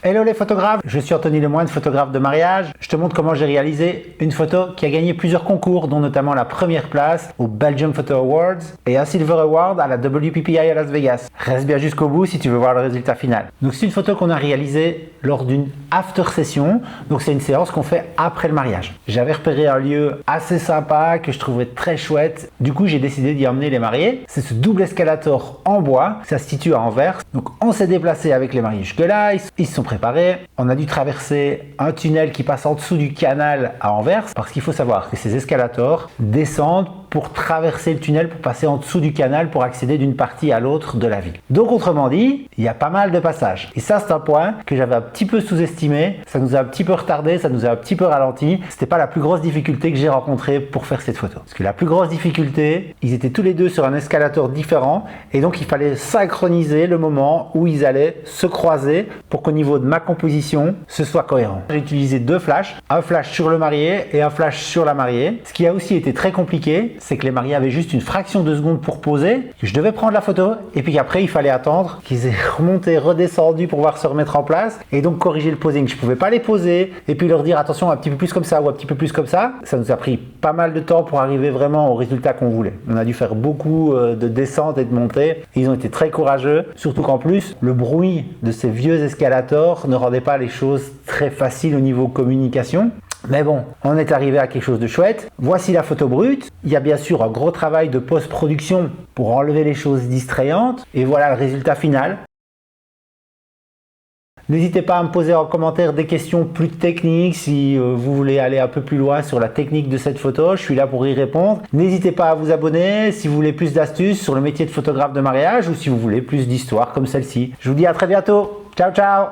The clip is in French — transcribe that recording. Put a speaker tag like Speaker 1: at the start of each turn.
Speaker 1: Hello les photographes, je suis Anthony Lemoine, photographe de mariage. Je te montre comment j'ai réalisé une photo qui a gagné plusieurs concours, dont notamment la première place au Belgium Photo Awards et un Silver Award à la WPPI à Las Vegas. Reste bien jusqu'au bout si tu veux voir le résultat final. Donc c'est une photo qu'on a réalisée lors d'une after session, donc c'est une séance qu'on fait après le mariage. J'avais repéré un lieu assez sympa que je trouvais très chouette, du coup j'ai décidé d'y emmener les mariés. C'est ce double escalator en bois, ça se situe à Anvers. Donc on s'est déplacé avec les mariés jusque là, ils se sont préparés. On a dû traverser un tunnel qui passe en dessous du canal à Anvers, parce qu'il faut savoir que ces escalators descendent pour traverser le tunnel, pour passer en dessous du canal, pour accéder d'une partie à l'autre de la ville. Donc autrement dit, il y a pas mal de passages. Et ça c'est un point que j'avais un petit peu sous-estimé, ça nous a un petit peu retardé, ça nous a un petit peu ralenti. C'était pas la plus grosse difficulté que j'ai rencontrée pour faire cette photo. Parce que la plus grosse difficulté, ils étaient tous les deux sur un escalator différent, et donc il fallait synchroniser le moment où ils allaient se croiser pour qu'au niveau de ma composition, ce soit cohérent. J'ai utilisé deux flashs, un flash sur le marié et un flash sur la mariée. Ce qui a aussi été très compliqué, c'est que les mariés avaient juste une fraction de seconde pour poser. Je devais prendre la photo et puis après il fallait attendre qu'ils aient remonté, redescendu pour pouvoir se remettre en place et donc corriger le posing. Je pouvais pas les poser et puis leur dire attention un petit peu plus comme ça ou un petit peu plus comme ça. Ça nous a pris pas mal de temps pour arriver vraiment au résultat qu'on voulait. On a dû faire beaucoup de descentes et de montées. Ils ont été très courageux, surtout qu'en plus le bruit de ces vieux escalators ne rendait pas les choses très faciles au niveau communication. Mais bon, on est arrivé à quelque chose de chouette. Voici la photo brute. Il y a bien sûr un gros travail de post-production pour enlever les choses distrayantes. Et voilà le résultat final. N'hésitez pas à me poser en commentaire des questions plus techniques si vous voulez aller un peu plus loin sur la technique de cette photo. Je suis là pour y répondre. N'hésitez pas à vous abonner si vous voulez plus d'astuces sur le métier de photographe de mariage ou si vous voulez plus d'histoires comme celle-ci. Je vous dis à très bientôt. Ciao, ciao!